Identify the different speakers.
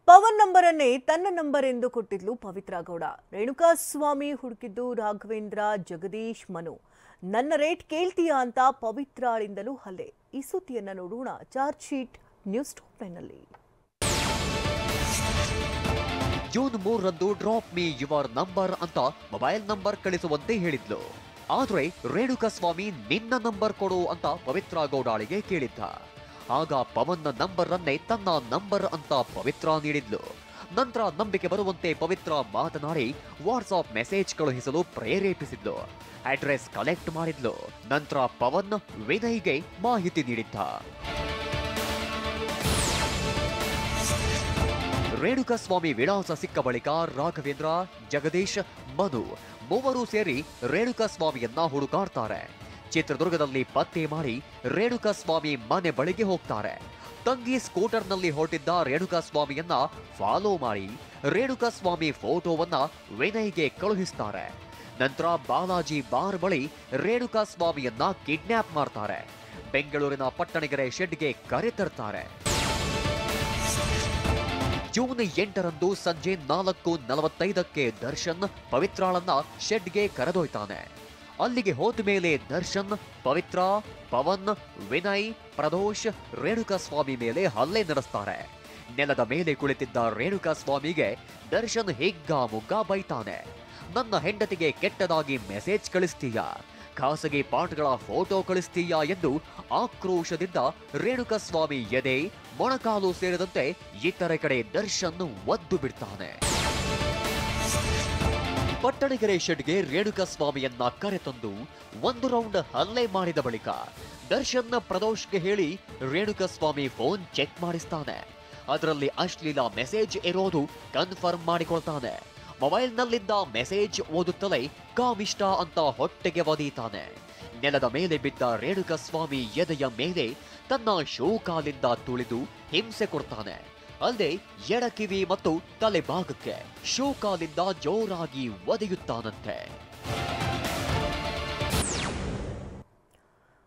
Speaker 1: ಪವನ್ ನಂಬರನ್ನೇ ತನ್ನ ನಂಬರ್ ಎಂದು ಕೊಟ್ಟಿದ್ಲು ಪವಿತ್ರ ಗೌಡ. ರೇಣುಕಾಸ್ವಾಮಿ ಹುಡುಕಿದ್ದು ರಾಘವೇಂದ್ರ, ಜಗದೀಶ್, ಮನು. ನನ್ನ ರೇಟ್ ಕೇಳ್ತೀಯಾ ಅಂತ ಪವಿತ್ರಾಳಿಂದಲೂ ಹಲ್ಲೆ. ಈ ಸುದ್ದಿಯನ್ನ ನೋಡೋಣ ಚಾರ್ಜ್ ಶೀಟ್ ನ್ಯೂಸ್ ಟಾಪ್ನಲ್ಲಿ.
Speaker 2: ಜೂನ್ 3ರಂದು ಡ್ರಾಪ್ ಮೀ ಯುವರ್ ನಂಬರ್ ಅಂತ ಮೊಬೈಲ್ ನಂಬರ್ ಕಳಿಸುವಂತೆ ಹೇಳಿದ್ಲು. ಆದ್ರೆ ರೇಣುಕಾಸ್ವಾಮಿ ನಿನ್ನ ನಂಬರ್ ಕೊಡು ಅಂತ ಪವಿತ್ರ ಗೌಡಾಳಿಗೆ ಕೇಳಿದ್ದ. ಆಗ ಪವನ್ನ ನಂಬರ್ ಅನ್ನೇ ತನ್ನ ನಂಬರ್ ಅಂತ ಪವಿತ್ರ ನೀಡಿದ್ಲು. ನಂತರ ನಂಬಿಕೆ ಬರುವಂತೆ ಪವಿತ್ರ ಮಾತನಾಡಿ ವಾಟ್ಸ್ಆಪ್ ಮೆಸೇಜ್ ಕಳುಹಿಸಲು ಪ್ರೇರೇಪಿಸಿದ್ಲು. ಅಡ್ರೆಸ್ ಕಲೆಕ್ಟ್ ಮಾಡಿದ್ಲು. ನಂತರ ಪವನ್ ವಿನಯ್ಗೆ ಮಾಹಿತಿ ನೀಡಿದ್ದ. ರೇಣುಕಾಸ್ವಾಮಿ ವಿಳಾಸ ಸಿಕ್ಕ ಬಳಿಕ ರಾಘವೇಂದ್ರ, ಜಗದೀಶ್, ಮನು ಮೂವರು ಸೇರಿ ರೇಣುಕಾಸ್ವಾಮಿಯನ್ನ ಹುಡುಕಾಡ್ತಾರೆ. ಚಿತ್ರದುರ್ಗದಲ್ಲಿ ಪತ್ತೆ ಮಾಡಿ ರೇಣುಕಾಸ್ವಾಮಿ ಮನೆ ಬಳಿಗೆ ಹೋಗ್ತಾರೆ. ತಂಗಿ ಸ್ಕೂಟರ್ನಲ್ಲಿ ಹೊರಟಿದ್ದ ರೇಣುಕಾಸ್ವಾಮಿಯನ್ನ ಫಾಲೋ ಮಾಡಿ ರೇಣುಕಾಸ್ವಾಮಿ ಫೋಟೋವನ್ನ ವಿನಯ್ಗೆ ಕಳುಹಿಸ್ತಾರೆ. ನಂತರ ಬಾಲಾಜಿ ಬಾರ್ ಬಳಿ ರೇಣುಕಾಸ್ವಾಮಿಯನ್ನ ಕಿಡ್ನಾಪ್ ಮಾಡ್ತಾರೆ. ಬೆಂಗಳೂರಿನ ಪಟ್ಟಣಗೆರೆ ಶೆಡ್ಗೆ ಕರೆತರ್ತಾರೆ. ಜೂನ್ 8ರಂದು ಸಂಜೆ 4:45ಕ್ಕೆ ದರ್ಶನ್ ಪವಿತ್ರಾಳನ್ನ ಶೆಡ್ಗೆ ಕರೆದೊಯ್ತಾನೆ. ಅಲ್ಲಿಗೆ ಹೋದ ಮೇಲೆ ದರ್ಶನ್, ಪವಿತ್ರ, ಪವನ್, ವಿನಯ್, ಪ್ರದೋಷ್ ರೇಣುಕಾಸ್ವಾಮಿ ಮೇಲೆ ಹಲ್ಲೆ ನಡೆಸ್ತಾರೆ. ನೆಲದ ಮೇಲೆ ಕುಳಿತಿದ್ದ ರೇಣುಕಾಸ್ವಾಮಿಗೆ ದರ್ಶನ್ ಹಿಗ್ಗಾಮುಗ್ಗಾ ಬೈತಾನೆ. ನನ್ನ ಹೆಂಡತಿಗೆ ಕೆಟ್ಟದಾಗಿ ಮೆಸೇಜ್ ಕಳಿಸ್ತೀಯಾ, ಖಾಸಗಿ ಪಾಠಗಳ ಫೋಟೋ ಕಳಿಸ್ತೀಯಾ ಎಂದು ಆಕ್ರೋಶದಿಂದ ರೇಣುಕಾಸ್ವಾಮಿ ಎದೆ, ಮೊಣಕಾಲು ಸೇರಿದಂತೆ ಇತರೆ ಕಡೆ ದರ್ಶನ್ ಒದ್ದು ಬಿಡ್ತಾನೆ. ಪಟ್ಟಣಗೆರೆ ಶೆಡ್ಗೆ ರೇಣುಕಾಸ್ವಾಮಿಯನ್ನ ಕರೆತಂದು ಒಂದು ರೌಂಡ್ ಹಲ್ಲೆ ಮಾಡಿದ ಬಳಿಕ ದರ್ಶನ್ ಪ್ರದೋಷ್ಗೆ ಹೇಳಿ ರೇಣುಕಾಸ್ವಾಮಿ ಫೋನ್ ಚೆಕ್ ಮಾಡಿಸ್ತಾನೆ. ಅದರಲ್ಲಿ ಅಶ್ಲೀಲ ಮೆಸೇಜ್ ಇರೋದು ಕನ್ಫರ್ಮ್ ಮಾಡಿಕೊಳ್ತಾನೆ. ಮೊಬೈಲ್ನಲ್ಲಿದ್ದ ಮೆಸೇಜ್ ಓದುತ್ತಲೇ ಕಾಮಿಷ್ಟ ಅಂತ ಹೊಟ್ಟೆಗೆ ಒದೀತಾನೆ. ನೆಲದ ಮೇಲೆ ಬಿದ್ದ ರೇಣುಕಾಸ್ವಾಮಿ ಎದೆಯ ಮೇಲೆ ತನ್ನ ಶೂ ಕಾಲಿಂದ ತುಳಿದು ಹಿಂಸೆ ಕೊಡ್ತಾನೆ. ಅಲ್ಲದೆ ಎಡಕಿವಿ ಮತ್ತು ತಲೆ ಭಾಗಕ್ಕೆ ಶೂ ಕಾಲಿಂದ ಜೋರಾಗಿ ಒದೆಯುತ್ತಾನಂತೆ.